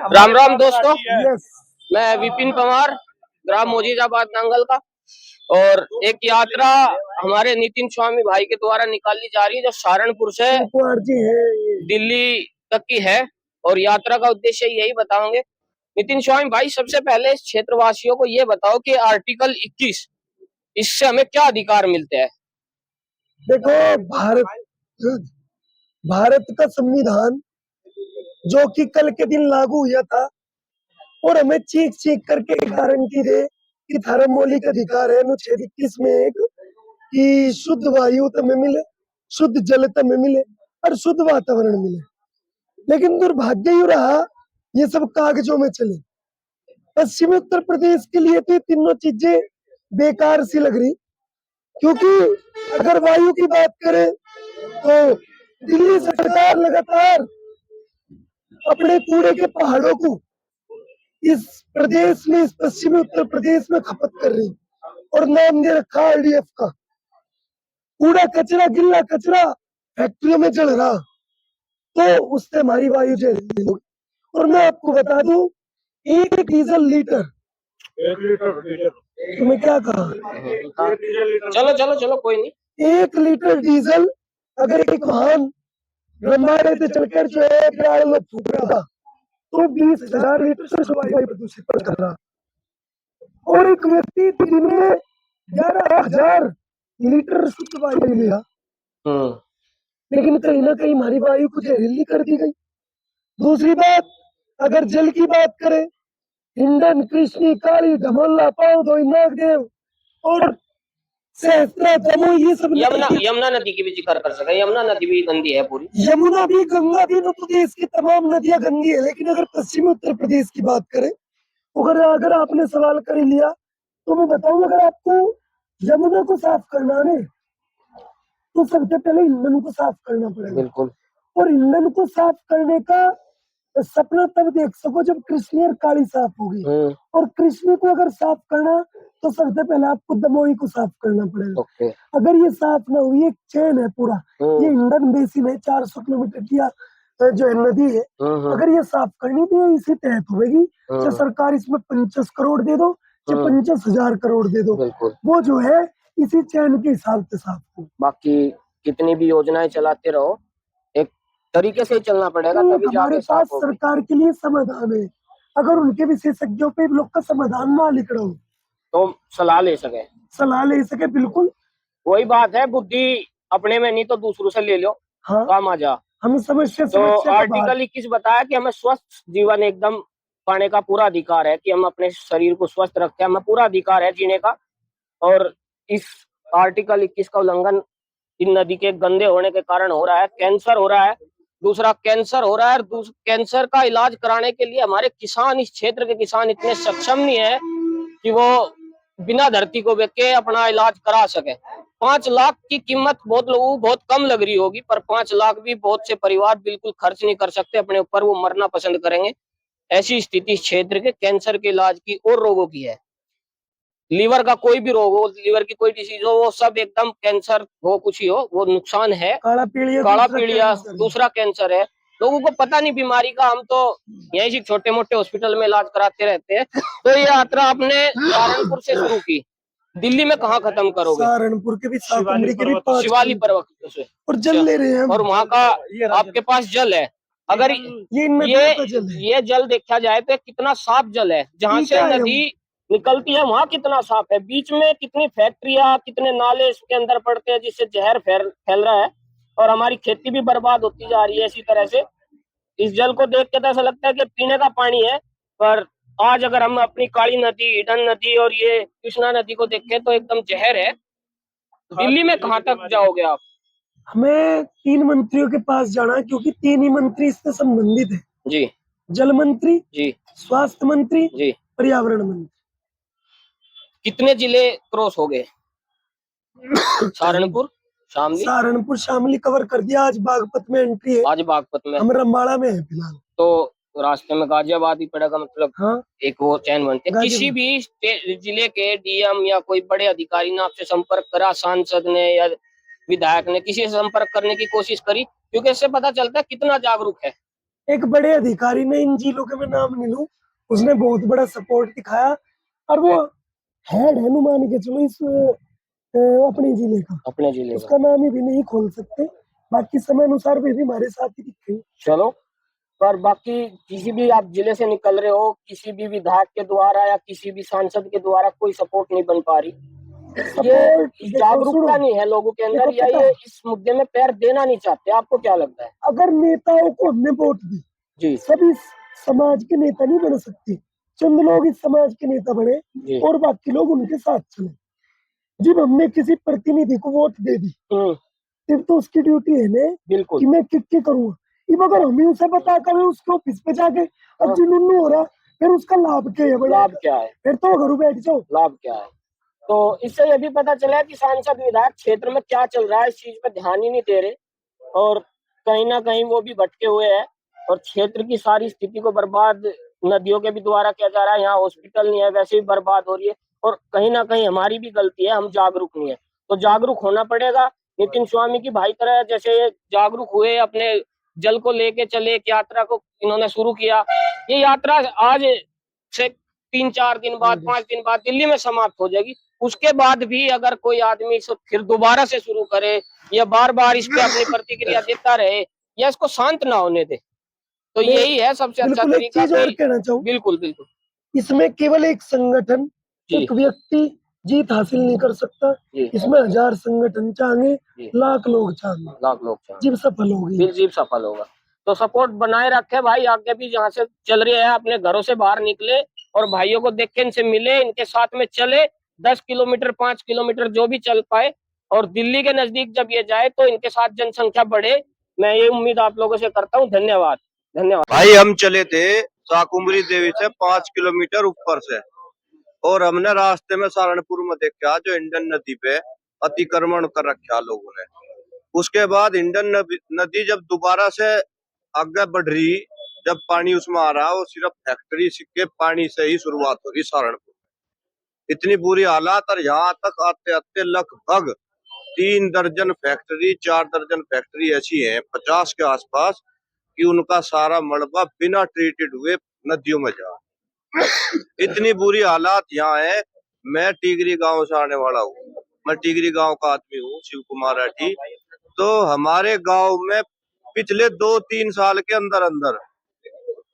राम राम दोस्तों। मैं विपिन पवार, ग्राम मोजीजाबाद नांगल का। और एक यात्रा हमारे नितिन स्वामी भाई के द्वारा निकाली जा रही है, जो सहारनपुर से दिल्ली तक की है। और यात्रा का उद्देश्य यही बताओगे। नितिन स्वामी भाई, सबसे पहले क्षेत्रवासियों को ये बताओ कि आर्टिकल 21 इससे हमें क्या अधिकार मिलते हैं। देखो, भारत का संविधान जो कि कल के दिन लागू हुआ था और हमें चीख चीख करके गारंटी दे कि थारा मौलिक अधिकार है अनुच्छेद 21 में एक कि शुद्ध वायु तुम्हें मिले, शुद्ध जल तुम्हें मिले और शुद्ध वातावरण मिले। लेकिन दुर्भाग्य ही रहा, ये सब कागजों में चले। पश्चिमी उत्तर प्रदेश के लिए तो ये तीनों चीजें बेकार सी लग रही, क्योंकि अगर वायु की बात करें तो दिल्ली सरकार लगातार अपने कूड़े के पहाड़ों को इस प्रदेश में, इस पश्चिमी उत्तर प्रदेश में खपत कर रही और नाम दे रखा आरडीएफ का। कूड़ा कचरा, गिल्ला कचरा फैक्ट्रियों में जल रहा, तो उससे हमारी वायु जहरीली होगी। और मैं आपको बता दूं, एक डीजल लीटर, तुम्हें क्या कहा? चलो चलो चलो, कोई नहीं। 1 लीटर डीजल अगर एक वाहन रंबाड़े से चलकर जो है बिराड़ में फूक रहा तो 20,000 लीटर से वायु प्रदूषित कर रहा। और एक व्यक्ति दिन में 11,000 लीटर शुद्ध वायु लिया, लेकिन कहीं ना कहीं हमारी वायु को जहरीली कर दी गई। दूसरी बात, अगर जल की बात करें, हिंडन, कृष्णी, काली, धमोला, पावधोई, नागदेव और सहस्त्रा, जमुई, ये सब यमुना नदी की भी जिक्र कर सके। यमुना नदी भी गंदी है पूरी। यमुना भी, गंगा भी, प्रदेश की तमाम नदियां गंदी है। लेकिन अगर पश्चिमी उत्तर प्रदेश की बात करें, अगर आपने सवाल कर लिया तो मैं बताऊं, अगर आपको यमुना को साफ करना है तो सबसे पहले ईंधन को साफ करना पड़ेगा। बिल्कुल। और ईंधन को साफ करने का सपना तब देख सको जब कृष्णी और काली साफ होगी। और कृष्णी को अगर साफ करना तो सबसे पहले आपको दमोही को साफ करना पड़ेगा। अगर ये साफ ना हुई, एक चेन है पूरा, ये इंडन बेसिन है, 400 किलोमीटर की जो है नदी है। अगर ये साफ करनी तो ये इसी तहत होगी। चाहे सरकार इसमें 50 करोड़ दे दो, चाहे 50,000 करोड़ दे दो, वो जो है इसी चैन के हिसाब से साफ हो। बाकी कितनी भी योजनाएं चलाते रहो, एक तरीके से चलना पड़ेगा, तभी हमारे पास सरकार के लिए समाधान है। अगर उनके विशेषज्ञों पे लोग का समाधान ना लिख रहा हो तो सलाह ले सके। बिल्कुल वही बात है, बुद्धि अपने में नहीं तो दूसरों से ले लो। हाँ, काम आ जा। हमें समस्या तो आर्टिकल 21 बताया कि हमें स्वस्थ जीवन एकदम पाने का पूरा अधिकार है, कि हम अपने शरीर को स्वस्थ रखते हैं, हमें पूरा अधिकार है जीने का। और इस आर्टिकल 21 का उल्लंघन इन नदी के गंदे होने के कारण हो रहा है। कैंसर हो रहा है, दूसरा कैंसर हो रहा है। और कैंसर का इलाज कराने के लिए हमारे किसान, इस क्षेत्र के किसान इतने सक्षम नहीं है कि वो बिना धरती को बेच के अपना इलाज करा सके। 5 लाख की कीमत बहुत लोगों को बहुत कम लग रही होगी, पर 5 लाख भी बहुत से परिवार बिल्कुल खर्च नहीं कर सकते अपने ऊपर, वो मरना पसंद करेंगे। ऐसी स्थिति इस क्षेत्र के कैंसर के इलाज की और रोगों की है। लीवर का कोई भी रोग हो, लीवर की कोई डिसीज हो, वो सब एकदम, कैंसर हो कुछ ही हो, वो नुकसान है। काला पीलिया दूसरा कैंसर है। लोगों को पता नहीं बीमारी का, हम तो यही से छोटे मोटे हॉस्पिटल में इलाज कराते रहते हैं। तो ये यात्रा आपने सहारनपुर से शुरू की, दिल्ली में कहाँ खत्म करोगे? सहारनपुर के भी, शिवाली पर्वत से, और जल ले रहे हैं। और वहाँ का आपके पास जल है। अगर ये जल देखा जाए तो कितना साफ जल है, जहाँ से नदी निकलती है वहाँ कितना साफ है। बीच में कितनी फैक्ट्रियां, कितने नाले इसके अंदर पड़ते हैं, जिससे जहर फैल रहा है और हमारी खेती भी बर्बाद होती जा रही है। इसी तरह से इस जल को देख के तो ऐसा लगता है कि पीने का पानी है, पर आज अगर हम अपनी काली नदी, हिडन नदी और ये कृष्णा नदी को देखें तो एकदम जहर है। दिल्ली में कहाँ तक जाओगे आप? हमें 3 मंत्रियों के पास जाना है, क्योंकि 3 ही मंत्री इससे संबंधित है जी। जल मंत्री जी, स्वास्थ्य मंत्री जी, पर्यावरण मंत्री। कितने जिले क्रॉस हो गए? सहारनपुर शामली कवर कर दिया। आज बागपत में एंट्री है। आज बागपत में, हम रंबाड़ा में है फिलहाल। तो रास्ते में गाजियाबाद ही पड़ेगा, मतलब हाँ? एक वो चैन बनते। किसी भी जिले के डीएम या कोई बड़े अधिकारी ने आपसे संपर्क करा, सांसद ने या विधायक ने किसी से संपर्क करने की कोशिश करी? क्योंकि इससे पता चलता है कितना जागरूक है। एक बड़े अधिकारी ने, इन जिलों के मैं नाम नहीं लूं, उसने बहुत बड़ा सपोर्ट दिखाया और वो हेड है, मान के चलो इस अपने जिले का। अपने जिले उसका का। नाम ही भी नहीं खोल सकते, बाकी समय अनुसार वे भी हमारे साथ ही दिखे। चलो, पर बाकी किसी भी आप जिले से निकल रहे हो, किसी भी विधायक के द्वारा या किसी भी सांसद के द्वारा कोई सपोर्ट नहीं बन पा रही। सपोर्ट ये देखो, सुनो, जागरूकता नहीं है लोगों के देखो अंदर, या पता ये है, इस मुद्दे में पैर देना नहीं चाहते। आपको क्या लगता है? अगर नेताओं को हमने वोट दी, जी सभी समाज के नेता नहीं बन सकते, चंद लोग इस समाज के नेता बने जी। और बाकी लोग उनके साथ चले। जब हमने किसी प्रतिनिधि को वोट दे दी, फिर तो उसकी ड्यूटी है ना बिल्कुल। कि मैं किक करूंगा। अब अगर हम ही उसे बता कर उसके ऑफिस पे जाके और हाँ, जुनून हो रहा, फिर उसका लाभ क्या है बड़ा? लाभ क्या है? फिर तो घर बैठ जाओ। लाभ क्या है? तो इससे ये भी पता चला है कि सांसद विधायक क्षेत्र में क्या चल रहा है इस चीज पे ध्यान ही नहीं दे रहे, और कहीं ना कहीं वो भी भटके हुए हैं, और क्षेत्र की सारी स्थिति को बर्बाद नदियों के भी द्वारा किया जा रहा है। यहाँ हॉस्पिटल नहीं है, वैसे भी बर्बाद हो रही है, और कहीं ना कहीं हमारी भी गलती है, हम जागरूक नहीं है। तो जागरूक होना पड़ेगा। नितिन स्वामी की भाई तरह जैसे ये जागरूक हुए, अपने जल को लेके चले, एक यात्रा को इन्होंने शुरू किया। ये यात्रा आज से 3-4 दिन बाद, 5 दिन बाद दिल्ली में समाप्त हो जाएगी। उसके बाद भी अगर कोई आदमी इसे फिर दोबारा से शुरू करे, या बार बार इस पे अपनी प्रतिक्रिया देता रहे, या इसको शांत ना होने दे, तो मैं यही है सबसे अच्छा बिल्कुल एक तरीका चीज और कि कहना चाहूँ, बिल्कुल बिल्कुल। इसमें केवल एक संगठन, जी एक व्यक्ति जीत हासिल नहीं कर सकता। जी इसमें हजार संगठन चाहेंगे, जी। लाख लोग चाहेंगे, लाख लोग चाहें, जीव सफल होगी। फिर जीव सफल होगा। तो सपोर्ट बनाए रखे भाई, आगे भी जहां से चल रही है, अपने घरों से बाहर निकले और भाइयों को देख के इनसे मिले, इनके साथ में चले। 10 किलोमीटर, 5 किलोमीटर जो भी चल पाए, और दिल्ली के नजदीक जब ये जाए तो इनके साथ जनसंख्या बढ़े। मैं ये उम्मीद आप लोगों से करता हूँ। धन्यवाद। धन्यवाद भाई। हम चले थे शाकुंभरी देवी से 5 किलोमीटर ऊपर से, और हमने रास्ते में सहारनपुर में देखा जो इंडन नदी पे अतिक्रमण कर रखा लोगों ने। उसके बाद इंडन नदी जब दोबारा से आगे बढ़ रही, जब पानी उसमें आ रहा, वो सिर्फ फैक्ट्री के पानी से ही शुरुआत हो रही सहारनपुर। इतनी बुरी हालात, और यहाँ तक आते आते लगभग 3 दर्जन फैक्ट्री, 4 दर्जन फैक्ट्री ऐसी है 50 के आसपास, कि उनका सारा मलबा बिना ट्रीटेड हुए नदियों में जा। इतनी बुरी हालात यहाँ है। मैं टिगरी गांव से आने वाला हूँ, मैं टिगरी गांव का आदमी हूँ, शिव कुमार राठी। तो हमारे गांव में पिछले 2-3 साल के अंदर अंदर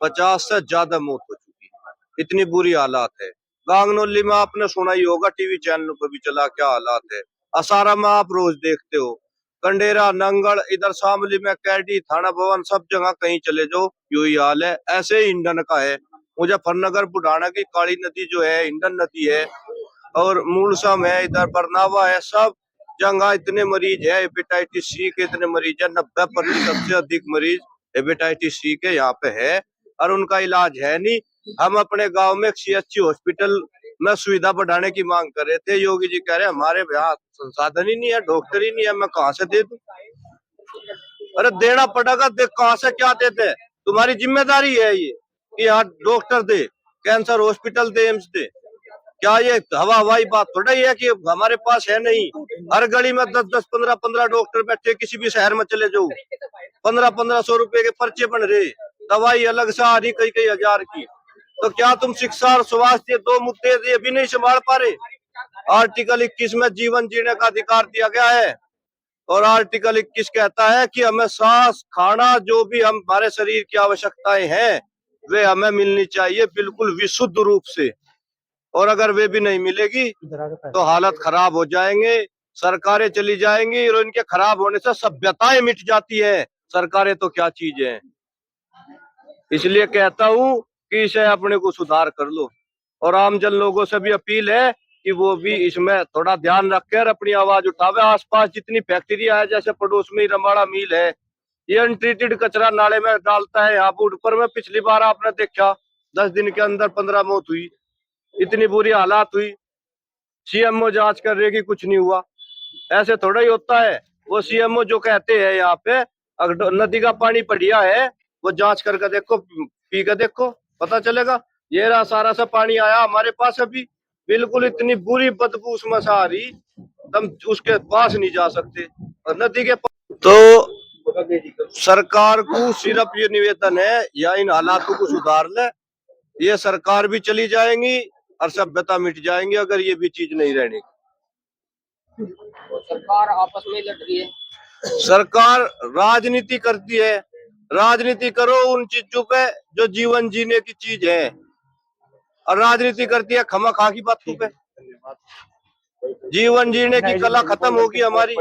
50 से ज्यादा मौत हो चुकी है। इतनी बुरी हालात है। गांगनोली में आपने सुना ही होगा, टीवी चैनल पर भी चला, क्या हालात है। असारा में आप रोज देखते हो, कंडेरा, नंगल, इधर शामली में कैडी, थाना भवन, सब जगह कहीं चले जाओ यू ही हाल है। ऐसे ही इंडन का है। मुजफ्फरनगर बुढ़ाना की काली नदी जो है इंडन नदी है, और मूलसम है, इधर बरनावा है, सब जगह इतने मरीज है हेपेटाइटिस सी के। इतने मरीज है, 90% से अधिक मरीज हेपेटाइटिस सी के यहाँ पे है, और उनका इलाज है नहीं। हम अपने गांव में CHC हॉस्पिटल में सुविधा बढ़ाने की मांग कर रहे थे। योगी जी कह रहे हैं हमारे यहाँ संसाधन ही नहीं है, डॉक्टर ही नहीं है, मैं कहाँ से दे दूं? अरे देना पड़ेगा, देख कहाँ से क्या देते? तुम्हारी जिम्मेदारी है ये कि यहाँ डॉक्टर दे, कैंसर हॉस्पिटल दे, एम्स दे। क्या ये हवाई बात थोड़ा ही है कि हमारे पास है नहीं? हर गली में 10-10, 15-15 डॉक्टर बैठे। किसी भी शहर में चले जाओ, 1500-1500 रुपए के पर्चे बन रहे, दवाई अलग से आ रही कई कई हजार की। तो क्या तुम शिक्षा और स्वास्थ्य, 2 मुद्दे ये भी नहीं संभाल पा रहे? आर्टिकल 21 में जीवन जीने का अधिकार दिया गया है, और आर्टिकल 21 कहता है कि हमें सांस, खाना, जो भी हमारे शरीर की आवश्यकताएं हैं वे हमें मिलनी चाहिए बिल्कुल विशुद्ध रूप से। और अगर वे भी नहीं मिलेगी तो हालत खराब हो जाएंगे, सरकारें चली जाएंगी, और इनके खराब होने से सभ्यताएं मिट जाती है। सरकारें तो क्या चीज है। इसलिए कहता हूँ कि इसे अपने को सुधार कर लो, और आम जन लोगों से भी अपील है कि वो भी इसमें थोड़ा ध्यान रखकर अपनी आवाज उठावे। आसपास जितनी फैक्ट्रियां है, जैसे पड़ोस में रमाड़ा मिल है, ये अनट्रीटेड कचरा नाले में डालता है। यहाँ पर ऊपर में पिछली बार आपने देखा 10 दिन के अंदर 15 मौत हुई, इतनी बुरी हालात हुई। CMO जांच कर रहे कि कुछ नहीं हुआ। ऐसे थोड़ा ही होता है। वो CMO जो कहते हैं यहाँ पे अगर नदी का पानी बढ़िया है, वो जांच करके देखो, पी के देखो, पता चलेगा। ये रहा सारा सा पानी आया हमारे पास अभी, बिल्कुल इतनी बुरी बदबू उसमें से आ रही, हम उसके पास नहीं जा सकते। और नदी के तो सरकार को सिर्फ ये निवेदन है, या इन हालातों को सुधार ले, ये सरकार भी चली जाएंगी और सभ्यता मिट जाएंगी अगर ये भी चीज नहीं रहनी। तो सरकार आपस में लड़ रही है, सरकार राजनीति करती है, राजनीति करो उन चीजों पे जो जीवन जीने की चीज है, और राजनीति करती है खमा-खा की बातों पे। जीवन जीने की कला खत्म होगी हमारी।